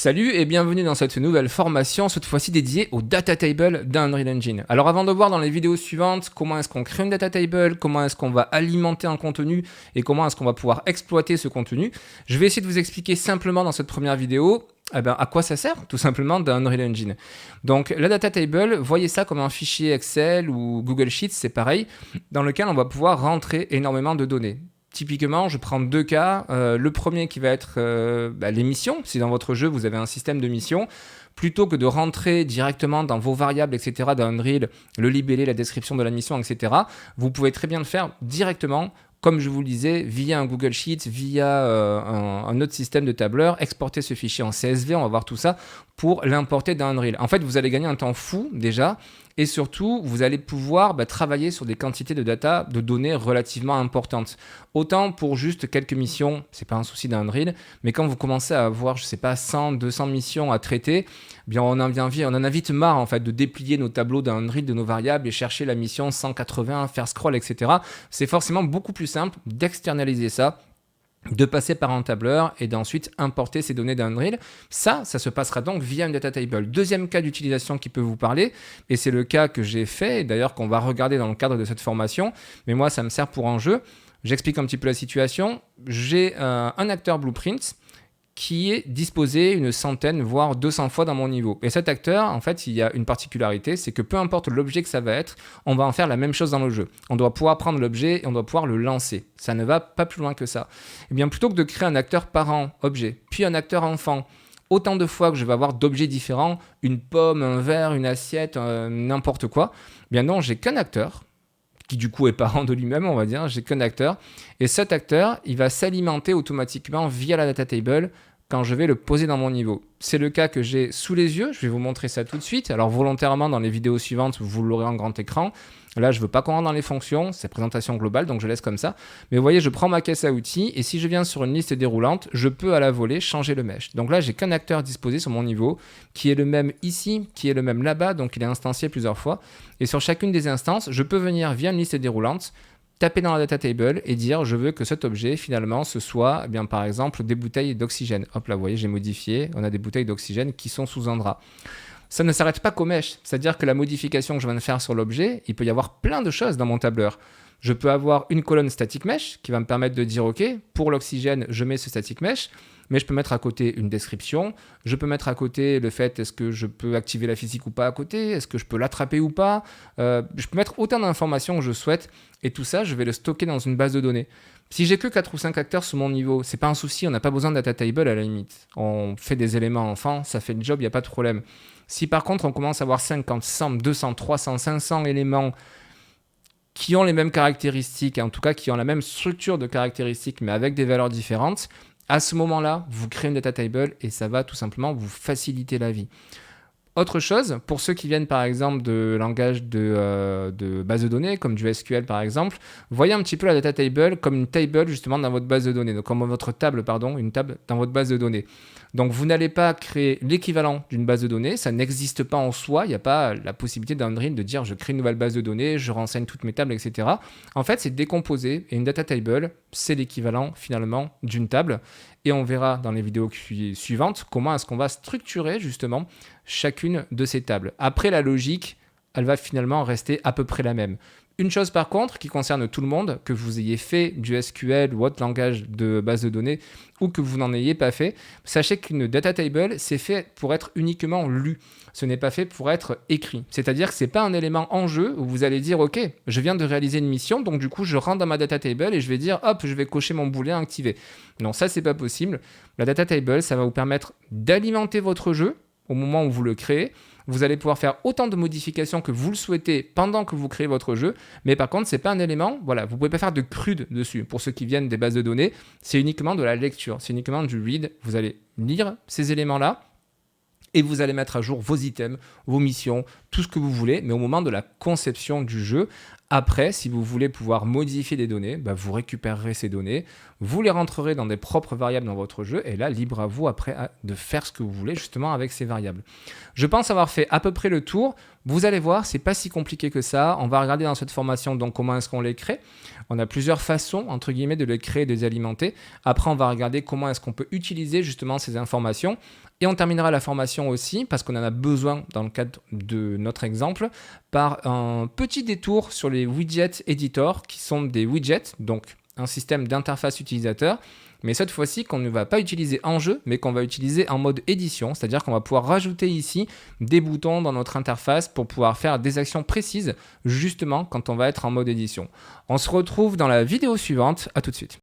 Salut et bienvenue dans cette nouvelle formation, cette fois-ci dédiée au data table d'Unreal Engine. Alors avant de voir dans les vidéos suivantes comment est-ce qu'on crée une data table, comment est-ce qu'on va alimenter un contenu et comment est-ce qu'on va pouvoir exploiter ce contenu, je vais essayer de vous expliquer simplement dans cette première vidéo à quoi ça sert tout simplement dans Unreal Engine. Donc la data table, voyez ça comme un fichier Excel ou Google Sheets, c'est pareil, dans lequel on va pouvoir rentrer énormément de données. Typiquement, je prends deux cas. Le premier qui va être les missions. Si dans votre jeu, vous avez un système de missions, plutôt que de rentrer directement dans vos variables, etc., dans Unreal, le libellé, la description de la mission, etc., vous pouvez très bien le faire directement, comme je vous le disais, via un Google Sheets, via un autre système de tableur, exporter ce fichier en CSV, on va voir tout ça, pour l'importer dans Unreal. En fait, vous allez gagner un temps fou déjà, et surtout, vous allez pouvoir travailler sur des quantités de data, de données relativement importantes. Autant pour juste quelques missions, c'est pas un souci dans Unreal, mais quand vous commencez à avoir, je sais pas, 100, 200 missions à traiter, bien on en a vite marre en fait de déplier nos tableaux dans Unreal de nos variables et chercher la mission 180, faire scroll, etc. C'est forcément beaucoup plus simple d'externaliser ça, de passer par un tableur et d'ensuite importer ces données d'Unreal. Ça se passera donc via une data table. Deuxième cas d'utilisation qui peut vous parler, et c'est le cas que j'ai fait, et d'ailleurs qu'on va regarder dans le cadre de cette formation, mais moi ça me sert pour un jeu. J'explique un petit peu la situation. J'ai un acteur Blueprint qui est disposé une centaine, voire 200 fois dans mon niveau. Et cet acteur, en fait, il y a une particularité, c'est que peu importe l'objet que ça va être, on va en faire la même chose dans le jeu. On doit pouvoir prendre l'objet et on doit pouvoir le lancer. Ça ne va pas plus loin que ça. Et bien, plutôt que de créer un acteur parent, objet, puis un acteur enfant, autant de fois que je vais avoir d'objets différents, une pomme, un verre, une assiette, n'importe quoi, bien non, j'ai qu'un acteur, qui du coup est parent de lui-même, on va dire, j'ai qu'un acteur, et cet acteur, il va s'alimenter automatiquement via la data table quand je vais le poser dans mon niveau. C'est le cas que j'ai sous les yeux, je vais vous montrer ça tout de suite. Alors volontairement, dans les vidéos suivantes, vous l'aurez en grand écran. Là, je ne veux pas qu'on rentre dans les fonctions, c'est présentation globale, donc je laisse comme ça. Mais vous voyez, je prends ma caisse à outils, et si je viens sur une liste déroulante, je peux à la volée changer le mesh. Donc là, j'ai qu'un acteur disposé sur mon niveau, qui est le même ici, qui est le même là-bas, donc il est instancié plusieurs fois. Et sur chacune des instances, je peux venir via une liste déroulante, taper dans la data table et dire je veux que cet objet finalement ce soit par exemple des bouteilles d'oxygène. Hop là, vous voyez, j'ai modifié, on a des bouteilles d'oxygène qui sont sous un drap. Ça ne s'arrête pas qu'au mesh, c'est-à-dire que la modification que je viens de faire sur l'objet, il peut y avoir plein de choses dans mon tableur. Je peux avoir une colonne static mesh qui va me permettre de dire ok, pour l'oxygène, je mets ce static mesh, mais je peux mettre à côté une description, je peux mettre à côté le fait est-ce que je peux activer la physique ou pas à côté, est-ce que je peux l'attraper ou pas, je peux mettre autant d'informations que je souhaite, et tout ça, je vais le stocker dans une base de données. Si j'ai que 4 ou 5 acteurs sous mon niveau, c'est pas un souci, on n'a pas besoin de data table à la limite. On fait des éléments enfants, ça fait le job, il n'y a pas de problème. Si par contre on commence à avoir 50, 100, 200, 300, 500 éléments qui ont les mêmes caractéristiques, en tout cas qui ont la même structure de caractéristiques, mais avec des valeurs différentes, à ce moment-là, vous créez une data table et ça va tout simplement vous faciliter la vie. Autre chose, pour ceux qui viennent par exemple de langage de base de données, comme du SQL par exemple, voyez un petit peu la data table comme une table justement dans votre base de données, donc comme votre table, une table dans votre base de données. Donc vous n'allez pas créer l'équivalent d'une base de données, ça n'existe pas en soi, il n'y a pas la possibilité d'Unreal de dire je crée une nouvelle base de données, je renseigne toutes mes tables, etc. En fait, c'est décomposé et une data table, c'est l'équivalent finalement d'une table. Et on verra dans les vidéos suivantes comment est-ce qu'on va structurer justement chacune de ces tables. Après, la logique, elle va finalement rester à peu près la même. Une chose par contre qui concerne tout le monde, que vous ayez fait du SQL ou autre langage de base de données ou que vous n'en ayez pas fait, sachez qu'une data table, c'est fait pour être uniquement lu. Ce n'est pas fait pour être écrit. C'est-à-dire que ce n'est pas un élément en jeu où vous allez dire « Ok, je viens de réaliser une mission, donc du coup, je rentre dans ma data table et je vais dire « Hop, je vais cocher mon booléen activé ». Non, ça, c'est pas possible. La data table, ça va vous permettre d'alimenter votre jeu au moment où vous le créez. Vous allez pouvoir faire autant de modifications que vous le souhaitez pendant que vous créez votre jeu, mais par contre, ce n'est pas un élément, voilà, vous ne pouvez pas faire de CRUD dessus. Pour ceux qui viennent des bases de données, c'est uniquement de la lecture, c'est uniquement du read. Vous allez lire ces éléments-là et vous allez mettre à jour vos items, vos missions, tout ce que vous voulez, mais au moment de la conception du jeu. Après, si vous voulez pouvoir modifier des données, vous récupérerez ces données, vous les rentrerez dans des propres variables dans votre jeu, et là, libre à vous après de faire ce que vous voulez justement avec ces variables. Je pense avoir fait à peu près le tour. Vous allez voir, c'est pas si compliqué que ça. On va regarder dans cette formation donc comment est-ce qu'on les crée. On a plusieurs façons, entre guillemets, de les créer et de les alimenter. Après, on va regarder comment est-ce qu'on peut utiliser justement ces informations Et on terminera la formation aussi, parce qu'on en a besoin dans le cadre de notre exemple, par un petit détour sur les widgets editor, qui sont des widgets, donc un système d'interface utilisateur, mais cette fois-ci qu'on ne va pas utiliser en jeu, mais qu'on va utiliser en mode édition, c'est-à-dire qu'on va pouvoir rajouter ici des boutons dans notre interface pour pouvoir faire des actions précises, justement quand on va être en mode édition. On se retrouve dans la vidéo suivante, à tout de suite.